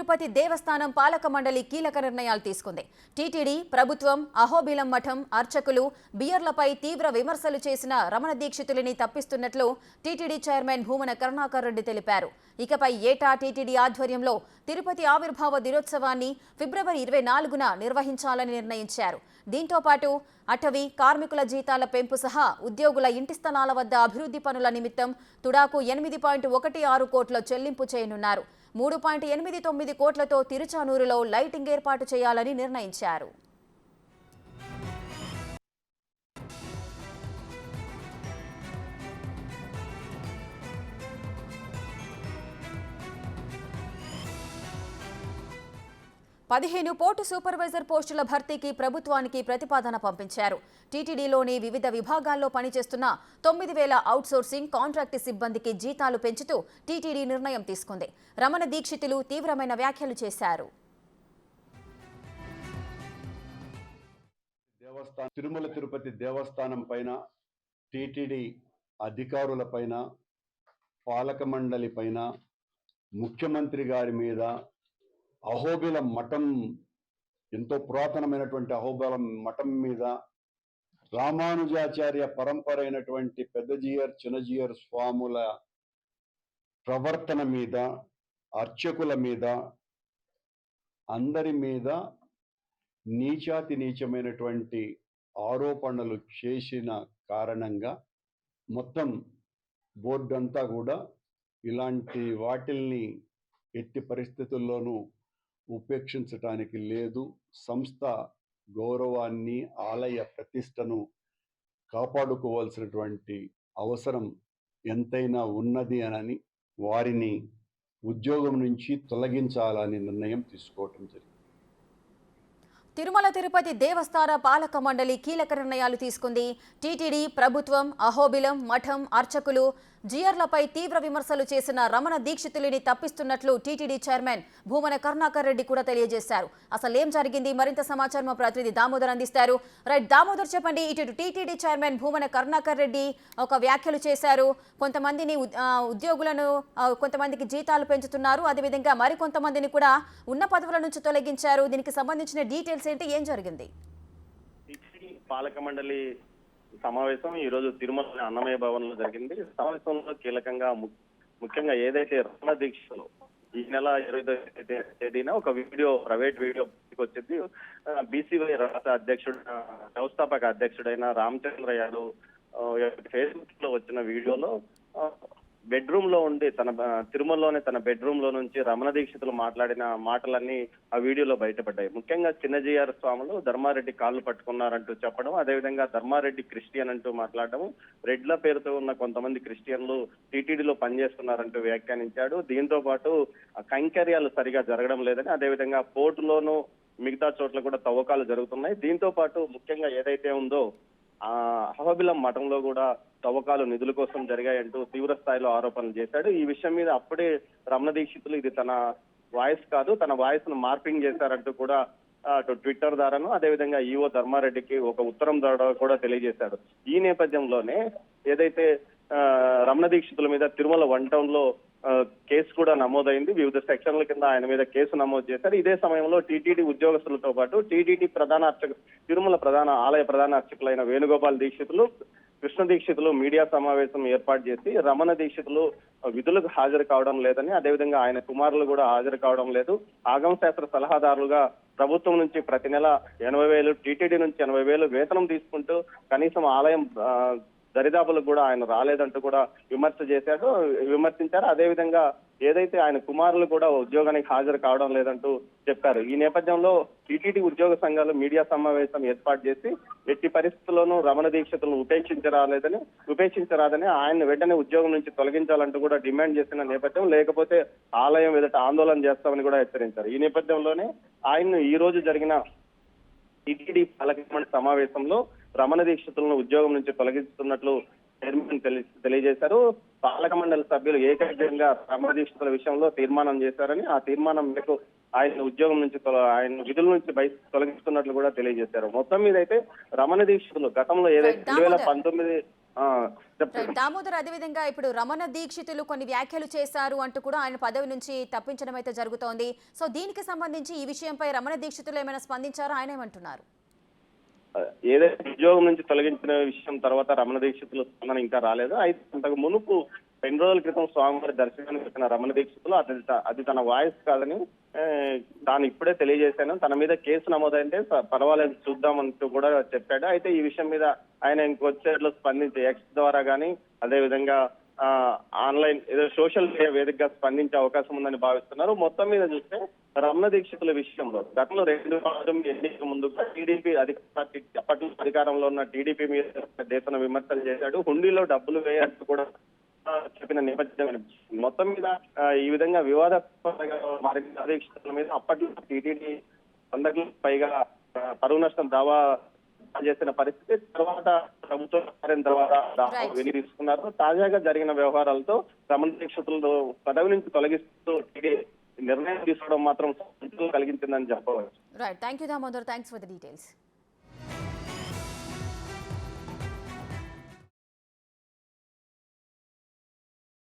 తిరుపతి దేవస్థానం పాలక మండలి కీలక నిర్ణయాలు తీసుకుంది. టీటీడీ, ప్రభుత్వం, అహోబిలం మఠం అర్చకులు బియర్లపై తీవ్ర విమర్శలు చేసిన రమణ దీక్షితులని తప్పిస్తున్నట్లు టీటీడీ చైర్మన్ భూమన కరుణాకర్ రెడ్డి తెలిపారు. ఇకపై ఏటా టీటీడీ ఆధ్వర్యంలో తిరుపతి ఆవిర్భావ దినోత్సవాన్ని ఫిబ్రవరి 24న నిర్వహించాలని నిర్ణయించారు. దీంతో పాటు అటవీ కార్మికుల జీతాల పెంపు సహా ఉద్యోగుల ఇంటి స్థలాల వద్ద అభివృద్ధి పనుల నిమిత్తం తుడాకు 8.16 కోట్ల చెల్లింపు చేయనున్నారు. 3.89 కోట్లతో తిరుచానూరులో లైటింగ్ ఏర్పాటు చేయాలని నిర్ణయించారు. పదిహేను పోర్టు సూపర్వైజర్ పోస్టుల భర్తీకి ప్రభుత్వానికి ప్రతిపాదన పంపించారు. టీటీడీలోని వివిధ విభాగాల్లో పనిచేస్తున్న 9,000 అవుట్సోర్సింగ్ కాంట్రాక్టు సిబ్బందికి జీతాలు పెంచుతూ టీటీడీ నిర్ణయం తీసుకుంది. రమణ దీక్షితులు తీవ్రమైన వ్యాఖ్యలు చేశారు. తిరుమల తిరుపతి దేవస్థానం పైన, టీటీడీ అధికారుల పైన, పాలక మండలి పైన, ముఖ్యమంత్రి గారి మీద, అహోబిలం మఠం, ఎంతో పురాతనమైనటువంటి అహోబిలం మఠం మీద, రామానుజాచార్య పరంపర అయినటువంటి పెద్దజీయర్ చిన్నజీయర్ స్వాముల ప్రవర్తన మీద, అర్చకుల మీద, అందరి మీద నీచాతి నీచమైనటువంటి ఆరోపణలు చేసిన కారణంగా మొత్తం బోర్డు అంతా కూడా ఇలాంటి వాటిల్ని ఎట్టి పరిస్థితుల్లోనూ ఉపేక్షించటానికి లేదు. సంస్థ గౌరవాన్ని, ఆలయ ప్రతిష్టను కాపాడుకోవాల్సినటువంటి అవసరం ఎంతైనా ఉన్నది అని వారిని ఉద్యోగం నుంచి తొలగించాలని నిర్ణయం తీసుకోవటం జరిగింది. తిరుమల తిరుపతి దేవస్థాన పాలక మండలి కీలక నిర్ణయాలు తీసుకుంది. టీటీడీ, ప్రభుత్వం, అహోబిలం మఠం అర్చకులు జియర్లపై తీవ్ర విమర్శలు చేసిన రమణ దీక్షితులని తప్పిస్తున్నట్లు టీటీడీ చైర్మన్ భూమన కరుణాకర్ రెడ్డి కూడా తెలియజేశారు. అసలు ఏం జరిగింది? మరింత సమాచారం మా ప్రతినిధి దామోదర్ అందిస్తారు. రైట్ దామోదర్, చెప్పండి. ఇటు టీటీడీ చైర్మన్ భూమన కరుణాకర్ రెడ్డి ఒక వ్యాఖ్యలు చేశారు. కొంతమందిని ఉద్యోగులను కొంతమందికి జీతాలు పెంచుతున్నారు, అదేవిధంగా మరికొంతమందిని కూడా ఉన్న పదవుల నుంచి తొలగించారు. దీనికి సంబంధించిన డీటెయిల్స్ ఏంటి? ఏం జరిగింది? టీటీడీ పాలక మండలి సమావేశం ఈ రోజు తిరుమల అన్నమయ్య భవన్ లో జరిగింది. సమావేశంలో కీలకంగా ముఖ్యంగా ఏదైతే రమణ దీక్షలో ఈ నెల 25వ తేదీన ఒక వీడియో, ప్రైవేట్ వీడియో వచ్చింది. బీసీవై రాష్ట్ర అధ్యక్షుడు, వ్యవస్థాపక అధ్యక్షుడైన రామచంద్ర యాదవ్ ఫేస్బుక్ లో వచ్చిన వీడియోలో బెడ్రూమ్ లో ఉండి తిరుమలలోనే తన బెడ్రూమ్ లో నుంచి రమణ దీక్షితులు మాట్లాడిన మాటలన్నీ ఆ వీడియోలో బయటపడ్డాయి. ముఖ్యంగా చిన్నజీఆర్ స్వాములు ధర్మారెడ్డి కాళ్ళు పట్టుకున్నారంటూ చెప్పడం, అదేవిధంగా ధర్మారెడ్డి క్రిస్టియన్ అంటూ మాట్లాడడం, రెడ్ల పేరుతో ఉన్న కొంతమంది క్రిస్టియన్లు టీటీడీలో పనిచేస్తున్నారంటూ వ్యాఖ్యానించాడు. దీంతో పాటు కైంకర్యాలు సరిగా జరగడం లేదని, అదేవిధంగా పోర్టులోనూ మిగతా చోట్ల కూడా తవ్వకాలు జరుగుతున్నాయి. దీంతో పాటు ముఖ్యంగా ఏదైతే ఉందో అహోబిలం మఠంలో కూడా తవ్వకాలు నిధుల కోసం జరిగాయంటూ తీవ్ర స్థాయిలో ఆరోపణలు చేశాడు. ఈ విషయం మీద అప్పుడే రమణ దీక్షితులు ఇది తన వాయిస్ కాదు, తన వాయిస్ ను మార్పింగ్ చేశారంటూ కూడా అటు ట్విట్టర్ ద్వారాను, అదేవిధంగా ఈవో ధర్మారెడ్డికి ఒక ఉత్తరం ద్వారా కూడా తెలియజేశాడు. ఈ నేపథ్యంలోనే ఏదైతే రమణ దీక్షితుల మీద తిరుమల 1 టౌన్ లో కేసు కూడా నమోదైంది. వివిధ సెక్షన్ల కింద ఆయన మీద కేసు నమోదు చేశారు. ఇదే సమయంలో టీటీడీ ఉద్యోగస్తులతో పాటు టీటీడీ తిరుమల ఆలయ ప్రధాన అర్చకులైన వేణుగోపాల్ దీక్షితులు, కృష్ణ దీక్షితులు మీడియా సమావేశం ఏర్పాటు చేసి రమణ దీక్షితులు విధులకు హాజరు కావడం లేదని, అదేవిధంగా ఆయన కుమారులు కూడా హాజరు కావడం లేదు, ఆగమ శాస్త్ర సలహాదారులుగా ప్రభుత్వం నుంచి ప్రతి నెల 80,000, టీటీడీ నుంచి 80,000 వేతనం తీసుకుంటూ కనీసం ఆలయం దరిదాపులకు కూడా ఆయన రాలేదంటూ కూడా విమర్శించారు. అదేవిధంగా ఏదైతే ఆయన కుమారులు కూడా ఉద్యోగానికి హాజరు కావడం లేదంటూ చెప్పారు. ఈ నేపథ్యంలో టీటీడీ ఉద్యోగ సంఘాలు మీడియా సమావేశం ఏర్పాటు చేసి ఎట్టి పరిస్థితుల్లోనూ రమణ దీక్షితులను ఉపేక్షించరాదని, ఆయన వెంటనే ఉద్యోగం నుంచి తొలగించాలంటూ కూడా డిమాండ్ చేసిన నేపథ్యం, లేకపోతే ఆలయం ఎదుట ఆందోళన చేస్తామని కూడా హెచ్చరించారు. ఈ నేపథ్యంలోనే ఆయన్ను ఈ రోజు జరిగిన టీటీడీ పాలక మండలి సమావేశంలో రమణ దీక్షితులను ఉద్యోగం నుంచి తొలగిస్తున్నట్లు చైర్మన్ తెలియజేశారు. పాలక మండలి సభ్యులు ఏకగ్రీవంగా రమణ దీక్షితుల విషయంలో తీర్మానం చేశారని, ఆ తీర్మానం మేరకు ఆయన ఉద్యోగం నుంచి ఆయన విధుల నుంచి తొలగిస్తున్నట్లు కూడా తెలియజేశారు. మొత్తం మీద అయితే రమణ దీక్షితులు గతంలో ఏదైతే 2019 చెప్పండి. దామోదర్, అదేవిధంగా ఇప్పుడు రమణ దీక్షితులు కొన్ని వ్యాఖ్యలు చేశారు అంటూ కూడా ఆయన పదవి నుంచి తప్పించడం అయితే జరుగుతోంది. సో దీనికి సంబంధించి ఈ విషయంపై రమణ దీక్షితులు ఏమైనా స్పందించారో ఆయన ఏమంటున్నారు? ఏదైతే ఉద్యోగం నుంచి తొలగించిన విషయం తర్వాత రమణ దీక్షితుల స్పందన ఇంకా రాలేదు. అయితే అంతకు మునుపు 2 రోజుల క్రితం స్వామివారి దర్శనానికి వచ్చిన రమణ దీక్షితులు అది తన వాయిస్ కాదని తాను ఇప్పుడే తెలియజేశాను, తన మీద కేసు నమోదైతే పర్వాలేదు చూద్దామంటూ కూడా చెప్పాడు. అయితే ఈ విషయం మీద ఆయన ఇంకొచ్చేట్లో స్పందించి ఎక్స్ ద్వారా కానీ అదేవిధంగా ఆన్లైన్ ఏదో సోషల్ మీడియా వేదికగా స్పందించే అవకాశం ఉందని భావిస్తున్నారు. మొత్తం మీద చూస్తే రమణ దీక్షితుల విషయంలో గతంలో 2019 ఎన్నికల ముందుగా టీడీపీ అప్పట్లో అధికారంలో ఉన్న టీడీపీ మీద దేశన విమర్శలు చేశాడు. హుండీలో డబ్బులు వేయాలంటూ కూడా చెప్పిన నేపథ్యం అనిపిస్తుంది. మొత్తం మీద ఈ విధంగా వివాదాస్పదంగా మారిన దీక్షితుల మీద అప్పట్లో టీటీడీ 100కి పైగా పరువు నష్టం దావా చేసిన పరిస్థితి. తర్వాత ప్రభుత్వం మారిన తర్వాత వెలికి తీసుకున్నారు. తాజాగా జరిగిన వ్యవహారాలతో రమణ దీక్షితులు పదవి నుంచి తొలగిస్తూ నిర్ణయం తీసుకోవడం మాత్రం కలిగించిందని చెప్పవచ్చు. Right, thank you Damodar, thanks for the details.